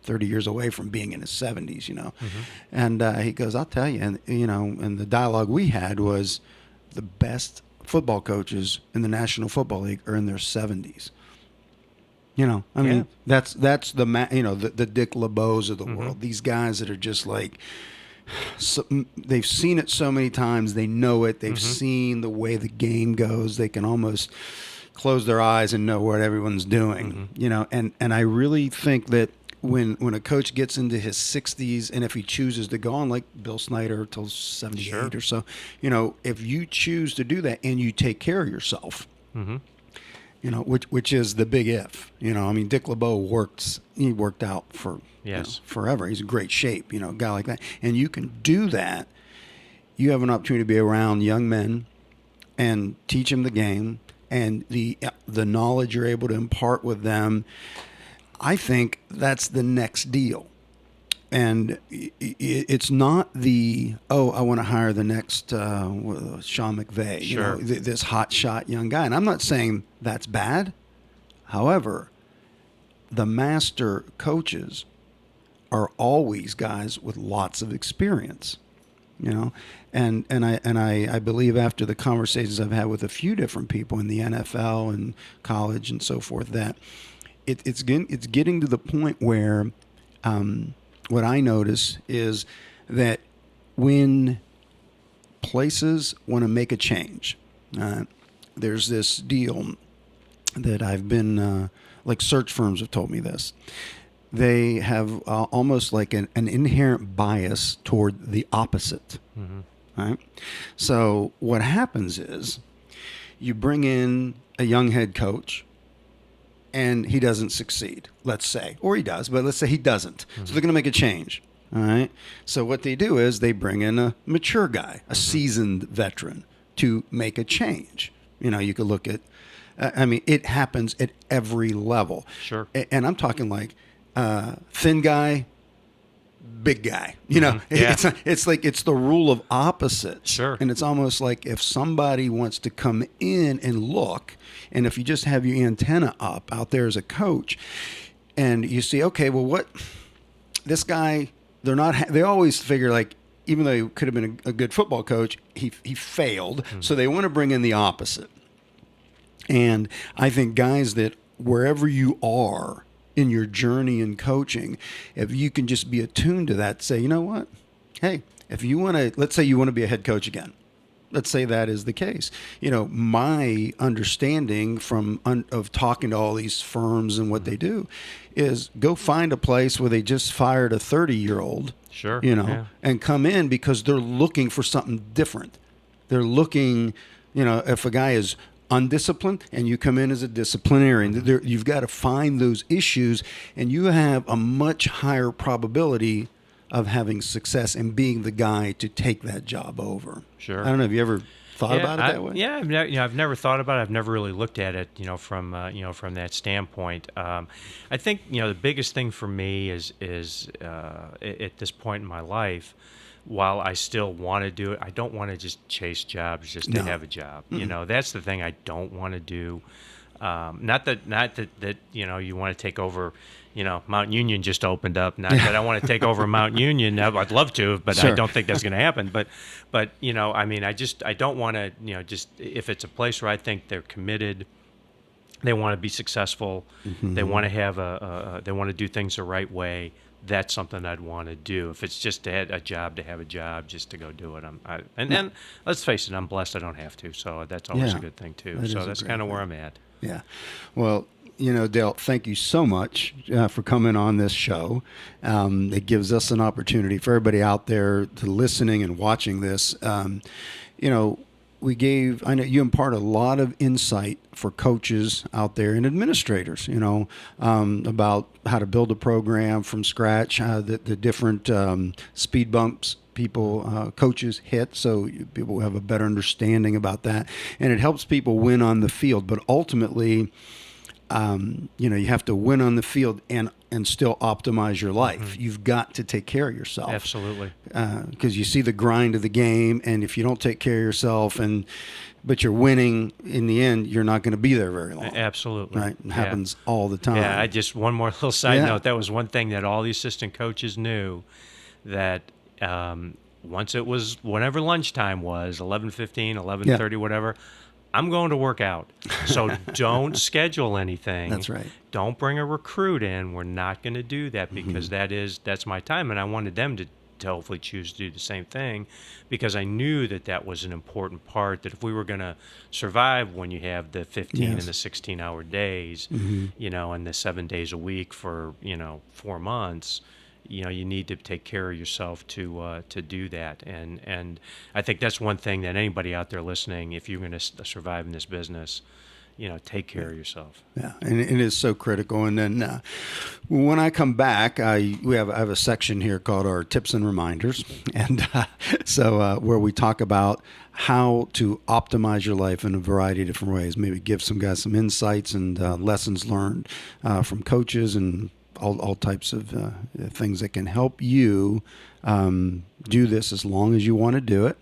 30 years away from being in his 70s. And he goes, "I'll tell you." And and the dialogue we had was, the best football coaches in the National Football League are in their 70s. I mean, that's the the Dick LeBeaus of the world. These guys that are just like, they've seen it so many times. They know it. They've seen the way the game goes. They can almost close their eyes and know what everyone's doing. And I really think that when a coach gets into his 60s, and if he chooses to go on like Bill Snyder till 78 or so, if you choose to do that and you take care of yourself. Which is the big if. I mean, Dick LeBeau worked out for forever. He's in great shape, a guy like that. And you can do that. You have an opportunity to be around young men and teach them the game, and the knowledge you're able to impart with them. I think that's the next deal. And it's not I want to hire the next Sean McVay, this hot shot young guy. And I'm not saying that's bad. However, the master coaches are always guys with lots of experience, And I believe after the conversations I've had with a few different people in the NFL and college and so forth, that it's getting to the point where. What I notice is that when places want to make a change, there's this deal that I've been, like search firms have told me this. They have almost like an inherent bias toward the opposite. Right? So what happens is you bring in a young head coach, and he doesn't succeed, let's say. Or he does, but let's say he doesn't. So they're going to make a change, all right? So what they do is they bring in a mature guy, a seasoned veteran, to make a change. You could look at, it happens at every level. Sure. And I'm talking like thin guy, big guy. It's like it's the rule of opposites. Sure. And it's almost like if somebody wants to come in and look, and if you just have your antenna up out there as a coach, and you see, okay, well, what this guy, they always figure like, even though he could have been a good football coach, he failed. So they want to bring in the opposite. And I think guys that wherever you are in your journey in coaching, if you can just be attuned to that, say, you know what? Hey, if you want to, let's say you want to be a head coach again. Let's say that is the case. My understanding of talking to all these firms and what they do is go find a place where they just fired a 30-year-old, and come in because they're looking for something different. They're looking, if a guy is undisciplined and you come in as a disciplinarian, you've got to find those issues, and you have a much higher probability of having success and being the guy to take that job over. Sure. I don't know. Have you ever thought about it that way? Yeah, I've never thought about it. I've never really looked at it, from that standpoint. I think the biggest thing for me is at this point in my life, while I still want to do it, I don't want to just chase jobs just to have a job. That's the thing I don't want to do. Not that you want to take over. Mount Union just opened up. Not that I want to take over Mount Union. I'd love to, but Sure. I don't think that's going to happen. But I don't want to, just if it's a place where I think they're committed, they want to be successful, they want to have they want to do things the right way. That's something I'd want to do. If it's just to have a job, just to go do it. And let's face it, I'm blessed I don't have to. So that's always a good thing too. So that's kind of where I'm at. Yeah. Well, Dale, thank you so much for coming on this show. It gives us an opportunity for everybody out there to listening and watching this. I know you impart a lot of insight for coaches out there and administrators, about how to build a program from scratch, the different speed bumps coaches hit, so people have a better understanding about that. And it helps people win on the field. But ultimately, you have to win on the field and still optimize your life. You've got to take care of yourself. Absolutely. Because you see the grind of the game, and if you don't take care of yourself, but you're winning, in the end, you're not going to be there very long. Absolutely. Right? It happens all the time. Yeah, just one more little side note. That was one thing that all the assistant coaches knew, that once it was, whenever lunchtime was, 11:15, 11:30, whatever, I'm going to work out. So don't schedule anything. That's right. Don't bring a recruit in. We're not going to do that because that's my time. And I wanted them to hopefully choose to do the same thing, because I knew that was an important part, that if we were going to survive when you have the 15 and the 16-hour days, you know, and the 7 days a week for, you know, 4 months, you know, you need to take care of yourself to do that. And I think that's one thing that anybody out there listening, if you're going to survive in this business, you know, take care of yourself. Yeah, and it is so critical. And then when I come back, I have a section here called our tips and reminders, and so where we talk about how to optimize your life in a variety of different ways. Maybe give some guys some insights and lessons learned from coaches and all types of things that can help you do this as long as you want to do it.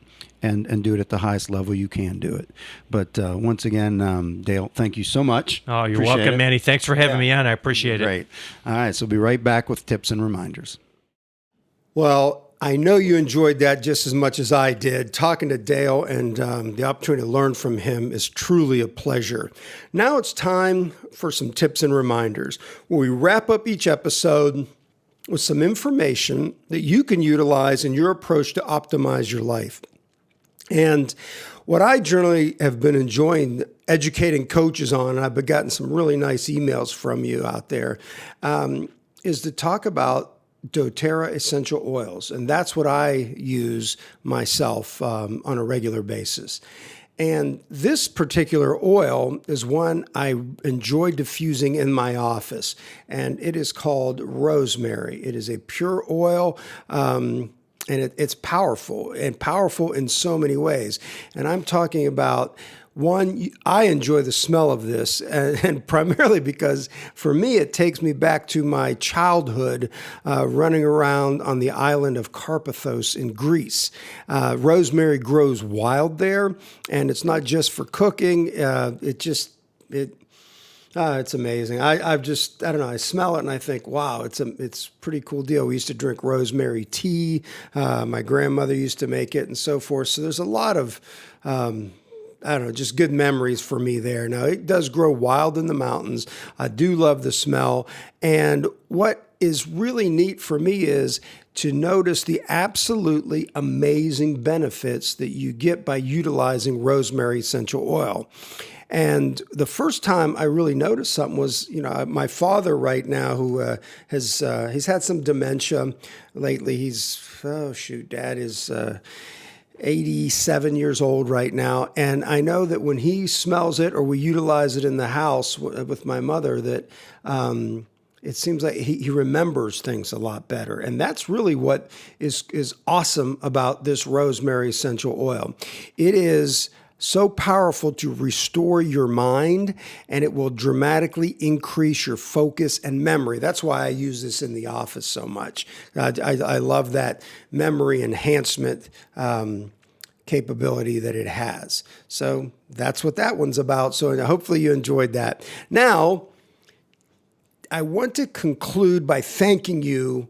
And do it at the highest level you can do it. But once again, Dale, thank you so much. Oh, you're welcome, Manny. Thanks for having me on. I appreciate it. Great. All right, so we'll be right back with tips and reminders. Well, I know you enjoyed that just as much as I did. Talking to Dale and the opportunity to learn from him is truly a pleasure. Now it's time for some tips and reminders, where we wrap up each episode with some information that you can utilize in your approach to optimize your life. And what I generally have been enjoying educating coaches on, and I've gotten some really nice emails from you out there, is to talk about doTERRA essential oils. And that's what I use myself on a regular basis. And this particular oil is one I enjoy diffusing in my office, and it is called rosemary. It is a pure oil, and it's powerful in so many ways. And I'm talking about, one, I enjoy the smell of this, and primarily because for me, it takes me back to my childhood running around on the island of Carpathos in Greece. Rosemary grows wild there, and it's not just for cooking. It's amazing. I don't know. I smell it and I think, wow, it's a pretty cool deal. We used to drink rosemary tea. My grandmother used to make it and so forth. So there's a lot of, just good memories for me there. Now, it does grow wild in the mountains. I do love the smell. And what is really neat for me is to notice the absolutely amazing benefits that you get by utilizing rosemary essential oil. And the first time I really noticed something was, my father right now, who he's had some dementia lately. Dad is 87 years old right now. And I know that when he smells it or we utilize it in the house with my mother, that it seems like he remembers things a lot better. And that's really what is awesome about this rosemary essential oil. It is so powerful to restore your mind, and it will dramatically increase your focus and memory. That's why I use this in the office so much. I love that memory enhancement capability that it has. So that's what that one's about. So hopefully you enjoyed that. Now, I want to conclude by thanking you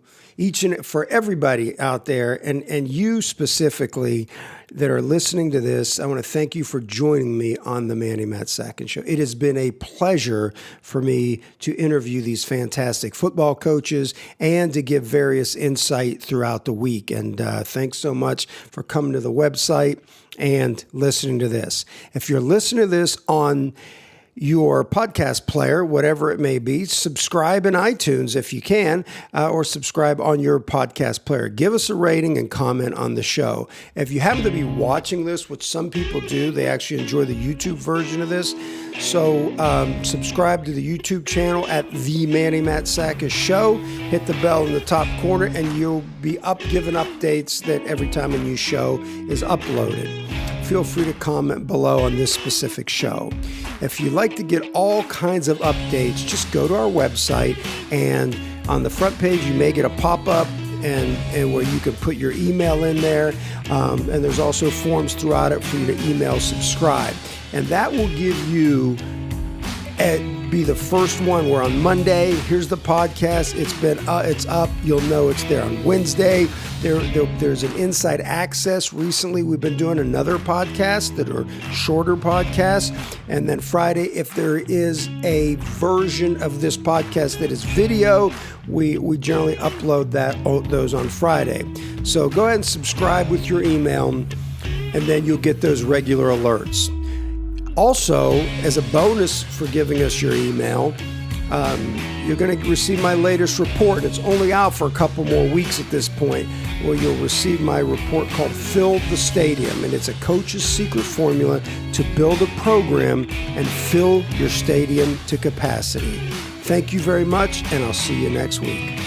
for everybody out there, and you specifically that are listening to this. I want to thank you for joining me on the Manny Matsakis Show. It has been a pleasure for me to interview these fantastic football coaches and to give various insight throughout the week. And thanks so much for coming to the website and listening to this. If you're listening to this on your podcast player, whatever it may be, subscribe in iTunes if you can, or subscribe on your podcast player. Give us a rating and comment on the show. If you happen to be watching this, which some people do, they actually enjoy the YouTube version of this. So subscribe to the YouTube channel at The Manny Matsakis Show. Hit the bell in the top corner, and you'll be given updates that every time a new show is uploaded. Feel free to comment below on this specific show. If you'd like to get all kinds of updates, just go to our website, and on the front page, you may get a pop-up and where you can put your email in there. And there's also forms throughout it for you to email subscribe. And that will give you be the first one. We're on Monday. Here's the podcast. It's up. You'll know it's there on Wednesday. There's an inside access. Recently, we've been doing another podcast that are shorter podcasts. And then Friday, if there is a version of this podcast that is video, we generally upload those on Friday. So go ahead and subscribe with your email, and then you'll get those regular alerts. Also, as a bonus for giving us your email, you're going to receive my latest report. It's only out for a couple more weeks at this point, where you'll receive my report called Fill the Stadium. And it's a coach's secret formula to build a program and fill your stadium to capacity. Thank you very much, and I'll see you next week.